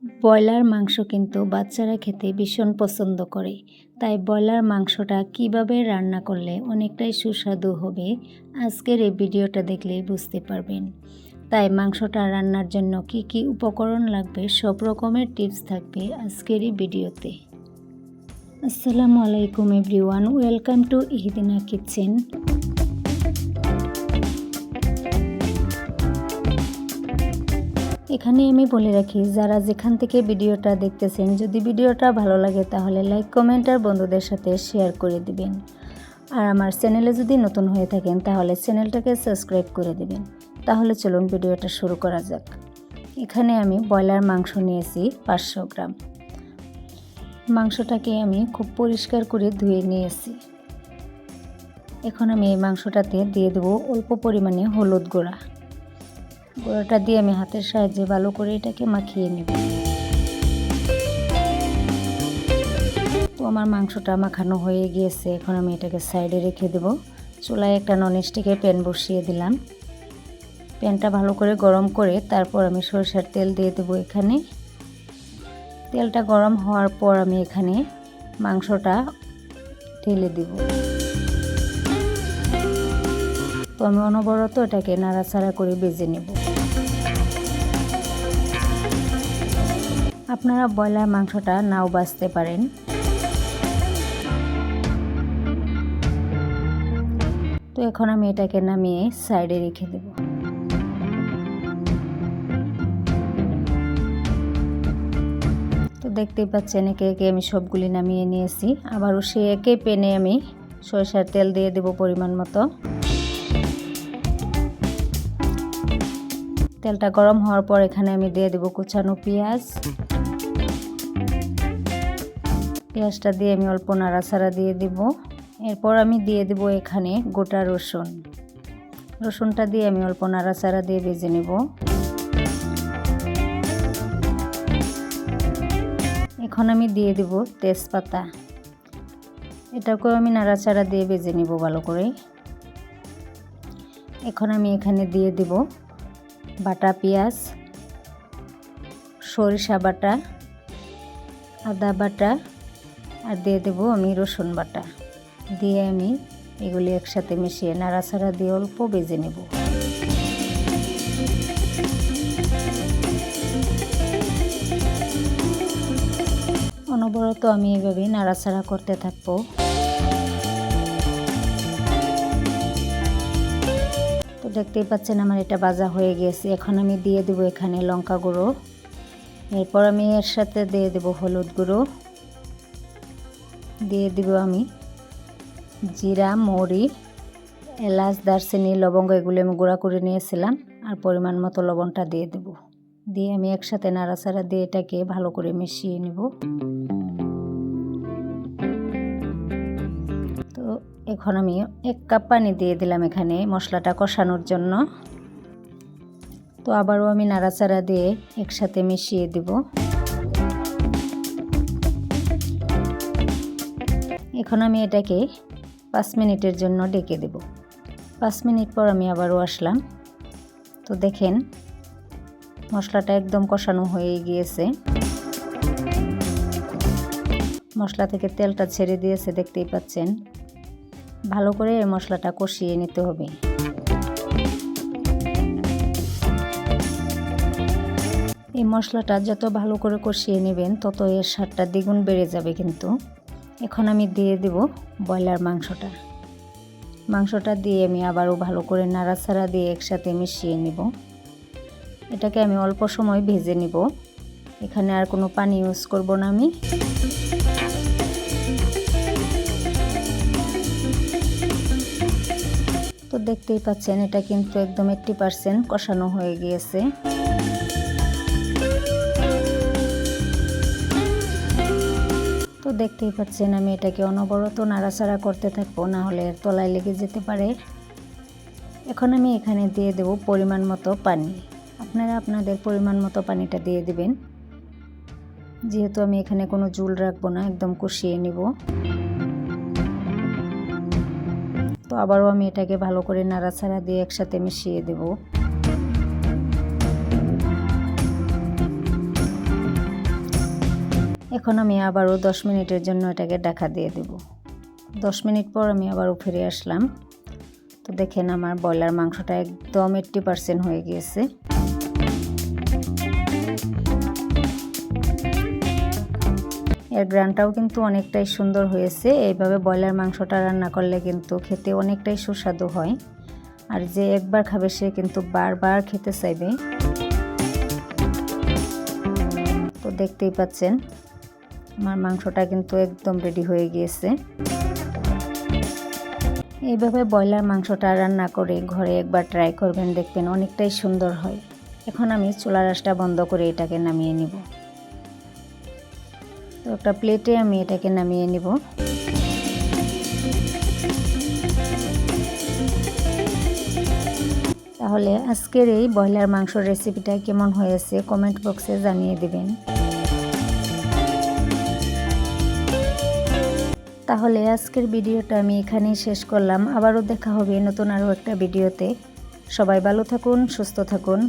Broiler মাংস কিন্তু বাচ্চারা খেতে ভীষণ পছন্দ করে। তাই ব্রয়লার মাংসটা কিভাবে রান্না করলে অনেকটাই সুস্বাদু হবে আজকের এই ভিডিওটা দেখলেই বুঝতে পারবেন। তাই মাংসটা রান্নার জন্য কি কি উপকরণ লাগবে সব রকমের টিপস থাকবে আজকের এই ভিডিওতে। আসসালামু আলাইকুম এভরিওয়ান, ওয়েলকাম টু ইহিদিনা কিচেন। এখানে আমি বলে রাখি, যারা যেখান থেকে ভিডিওটা দেখতেছেন, যদি ভিডিওটা ভালো লাগে তাহলে লাইক, কমেন্ট আর বন্ধুদের সাথে শেয়ার করে দিবেন। আর আমার চ্যানেলে যদি নতুন হয়ে থাকেন তাহলে চ্যানেলটাকে সাবস্ক্রাইব করে দিবেন। তাহলে চলুন ভিডিওটা শুরু করা যাক। এখানে আমি ব্রয়লার মাংস নিয়েছি 500 গ্রাম। মাংসটাকে আমি খুব পরিষ্কার করে ধুয়ে নিয়েছি। এখন আমি এই মাংসটাতে দিয়ে দেবো অল্প পরিমাণে হলুদ গুঁড়া। গুঁড়াটা দিয়ে আমি হাতের সাহায্যে ভালো করে এটাকে মাখিয়ে নেব। তো আমার মাংসটা মাখানো হয়ে গিয়েছে, এখন আমি এটাকে সাইডে রেখে দেব। চুলায় একটা ননস্টিকের প্যান বসিয়ে দিলাম। প্যানটা ভালো করে গরম করে তারপর আমি সরিষার তেল দিয়ে দেবো এখানে। তেলটা গরম হওয়ার পর আমি এখানে মাংসটা ঢেলে দেব। তো আমি অনবরত এটাকে নাড়াচাড়া করে ভেজে নেব। আপনারা ব্রয়লার মাংসটা নাও ভাজতে পারেন। তো এখন আমি এটাকে নামিয়ে সাইডে রেখে দেব। তো দেখতেই পাচ্ছেন একে একে আমি সবগুলি নামিয়ে নিয়েছি। আবারও সে একই প্যানে আমি সরিষার তেল দিয়ে দেব পরিমাণ মতো। তেলটা গরম হওয়ার পর এখানে আমি দিয়ে দেব কুচানো পেঁয়াজ। পেঁয়াজটা দিয়ে আমি অল্প নাড়াচাড়া দিয়ে দেব। এরপর আমি দিয়ে দেব এখানে গোটা রসুন। রসুনটা দিয়ে আমি অল্প নাড়াচাড়া দিয়ে ভেজে নেব। এখন আমি দিয়ে দেব তেজপাতা। এটাকেও আমি নাড়াচাড়া দিয়ে ভেজে নেব ভালো করে। এখন আমি এখানে দিয়ে দেব বাটা পেঁয়াজ, সরিষা বাটা, আদা বাটা আর দিয়ে দেব আমি রসুন বাটা। দিয়ে আমি এগুলি একসাথে মিশিয়ে নাড়াচাড়া দিয়ে অল্প ভেজে নেব। অনবরত আমি এভাবে নাড়াচাড়া করতে থাকবো। তো দেখতেই পাচ্ছেন আমার এটা ভাজা হয়ে গেছে। এখন আমি দিয়ে দেব এখানে লঙ্কা গুঁড়ো। এরপর আমি এর সাথে দিয়ে দেব হলুদ গুঁড়ো, দিয়ে দেব আমি জিরা, মৌরি, এলাচ, দারচিনি, লবঙ্গ এগুলো আমি গুঁড়া করে নিয়েছিলাম। আর পরিমাণ মতো লবণটা দিয়ে দেব। দিয়ে আমি একসাথে নাড়াচাড়া দিয়ে এটাকে ভালো করে মিশিয়ে নেব। তো এখন আমি 1 কাপ পানি দিয়ে দিলাম এখানে মশলাটা কষানোর জন্য। তো আবারও আমি নাড়াচাড়া দিয়ে একসাথে মিশিয়ে দেব। এখন আমি এটাকে 5 মিনিটের জন্য ঢেকে দেব। 5 মিনিট পর আমি আবারও আসলাম। তো দেখেন মশলাটা একদম কষানো হয়ে গিয়েছে। মশলা থেকে তেলটা ছেড়ে দিয়েছে, দেখতেই পাচ্ছেন। ভালো করে এই মশলাটা কষিয়ে নিতে হবে। এই মশলাটা যত ভালো করে কষিয়ে নেবেন তত এর স্বাদটা দ্বিগুণ বেড়ে যাবে কিন্তু। এখন আমি দিয়ে দেব ব্রয়লার মাংসটা। মাংসটা দিয়ে আমি আবারও ভালো করে নাড়াচাড়া দিয়ে একসাথে মিশিয়ে নেব। এটাকে আমি অল্প সময় ভেজে নেব। এখানে আর কোনো পানি ইউজ করব না আমি। তো দেখতেই পাচ্ছেন এটা কিন্তু একদম 80% কষানো হয়ে গিয়েছে। তো দেখতেই পাচ্ছেন আমি এটাকে অনবরত নাড়াচাড়া করতে থাকবো, না হলে এর তলায় লেগে যেতে পারে। এখন আমি এখানে দিয়ে দেব পরিমাণ মতো পানি। আপনারা আপনাদের পরিমাণ মতো পানিটা দিয়ে দিবেন। যেহেতু আমি এখানে কোনো ঝোল রাখবো না, একদম কষিয়ে নিব। তো আবারও আমি এটাকে ভালো করে নাড়াচাড়া দিয়ে একসাথে মিশিয়ে দেব। এখন আমি আবারও 10 মিনিটের জন্য এটাকে ঢাকা দিয়ে দেব। 10 মিনিট পর আমি আবারও ফিরে আসলাম। তো দেখেন আমার ব্রয়লার মাংসটা একদম 80% হয়ে গিয়েছে। এর গ্রানটাও কিন্তু অনেকটাই সুন্দর হয়েছে। এইভাবে ব্রয়লার মাংসটা রান্না করলে কিন্তু খেতে অনেকটাই সুস্বাদু হয়, আর যে একবার খাবে সে কিন্তু বারবার খেতে চাইবে। তো দেখতেই পাচ্ছেন আমার মাংসটা কিন্তু একদম রেডি হয়ে গিয়েছে। এইভাবে ব্রয়লার মাংসটা রান্না করে ঘরে একবার ট্রাই করবেন, দেখবেন অনেকটাই সুন্দর হয়। এখন আমি চুলার আঁচটা বন্ধ করে এটাকে নামিয়ে নিব। তো একটা প্লেটে আমি এটাকে নামিয়ে নিব। তাহলে আজকের এই ব্রয়লার মাংসের রেসিপিটা কেমন হয়েছে কমেন্ট বক্সে জানিয়ে দিবেন। তাহলে আজকের ভিডিওটা আমি এখানেই শেষ করলাম। আবারও দেখা হবে নতুন আরও একটা ভিডিওতে। সবাই ভালো থাকুন, সুস্থ থাকুন।